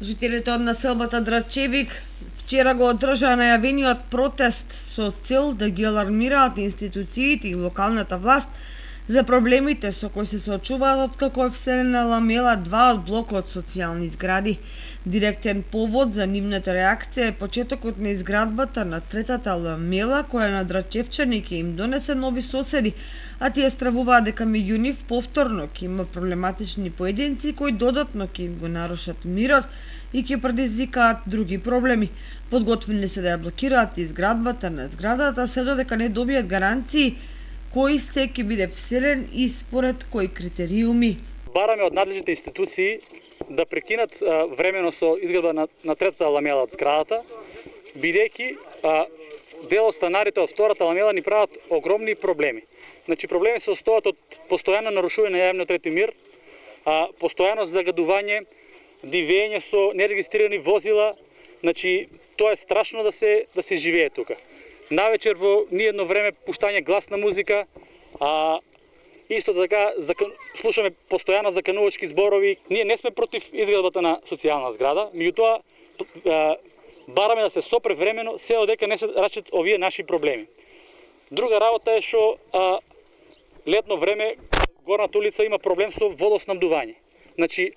Жителите од населбата Драчевик вчера го одржаа најавениот протест со цел да ги алармираат институциите и локалната власт за проблемите со кои се соочуваат откако е вселена ламела 2 од блокот социјални згради. Директен повод за нивната реакција е почетокот на изградбата на третата ламела, која на драчевчани ќе им донесе нови соседи, а тие стравуваат дека меѓу нив повторно ќе има проблематични поединци кои додатно ќе им го нарушат мирот и ќе предизвикаат други проблеми. Подготвени се да ја блокираат изградбата на зградата се додека не добијат гаранции кој се ќе биде вселен и според кои критериуми. Бараме од надлежните институции да прекинат времено со изградба на третата ламела од зградата, бидејќи дел од станарите од втората ламела ни прават огромни проблеми. Значи проблеми се состојат од постојано нарушување на јавниот ред и мир, постојано загадување, дивење со нерегистрирани возила. Значи тоа е страшно да се живее тука. Навечер во ниедно време пуштање гласна музика, исто така слушаме постојано заканувачки зборови. Ние не сме против изградбата на социјална зграда, меѓутоа бараме да се сопре времено се одека не се рашат овие наши проблеми. Друга работа е што летно време горната улица има проблем со водоснабдување. Значи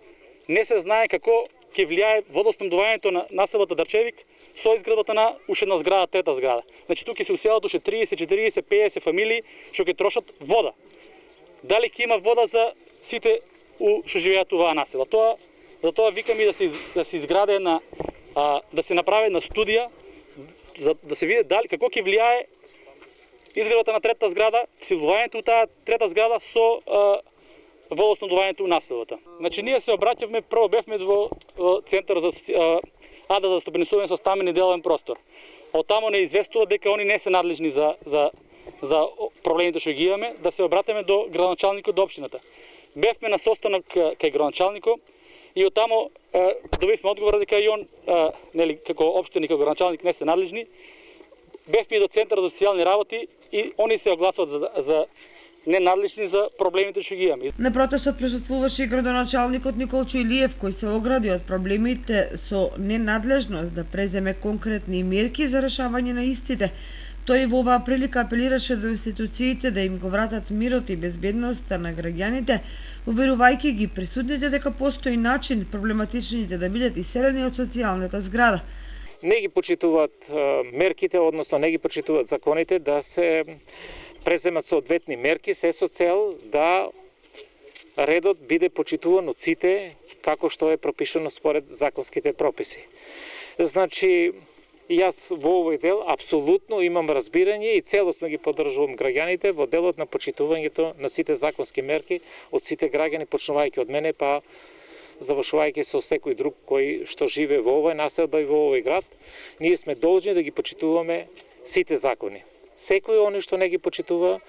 не се знае како ќе влијае водоснабдувањето на населбата Драчевик со изградбата на уште една зграда, трета зграда. Значи тука ќе се уселат уште 30, 40, 50 фамилии што ќе трошат вода. Дали ќе има вода за сите што живеат оваа населба? Затоа викам и да се изграде да се направи една студија за да се види дали како ќе влијае изградбата на третата зграда, всилувањето у таа трета зграда со водоснабдувањето у населбата. Значи ние се обраќавме, прво бевме во центар за АДА за стопенисување со стамбен и деловен простор. Од тамо не известува дека они не се надлежни за проблемите што ги имаме, да се обратиме до градоначалникот, до општината. Бевме на состанок кај градоначалникот и од тамо добивме одговор дека и он нели како општина и како градоначалник не се надлежни. Бевме и до центар за социјални работи и они се огласуваат за ненадлежни за проблемите што ги имаме. На протестот присуствуваше и градоначалникот Николчо Илиев, кој се огради од проблемите со ненадлежност да преземе конкретни мерки за решавање на истите. Тој во оваа прилика апелираше до институциите да им го вратат мирот и безбедноста на граѓаните, уверувајќи ги присутните дека постои начин проблематичните да бидат иселени од социјалната зграда. Не ги почитуваат мерките, односно не ги почитуваат законите да се преземат соодветни мерки, се со цел да редот биде почитуван од сите како што е пропишано според законските прописи. Значи, јас во овој дел апсолутно имам разбирање и целосно ги поддржувам граѓаните во делот на почитувањето на сите законски мерки од сите граѓани, почнувајќи од мене па завршувајќи со секој друг кој што живее во овој населба и во овој град. Ние сме должни да ги почитуваме сите закони. Секој оној што не ги почитува,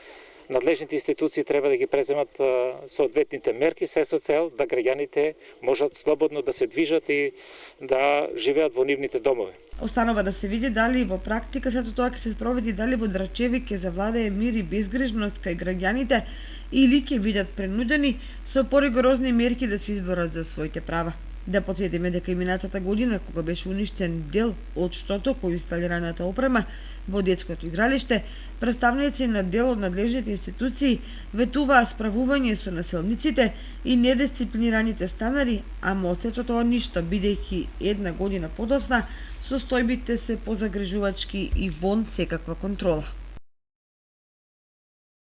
надлежните институции треба да ги преземат соодветните мерки, се со цел да граѓаните можат слободно да се движат и да живеат во нивните домови. Останува да се види дали во практика сето тоа ќе се спроведи, дали во Драчевик ќе завладее мир и безгрижност кај граѓаните или ќе бидат принудени со поригорозни мерки да се изборат за своите права. Да потсетиме дека и минатата година, кога беше уништен дел од штото кој инсталираната опрема во детското игралиште, представници на дел од надлежните институции ветуваа справување со населниците и недисциплинираните станари, ама од сето тоа ништо, бидејќи една година подоцна состојбите се позагрижувачки и вон секаква контрола.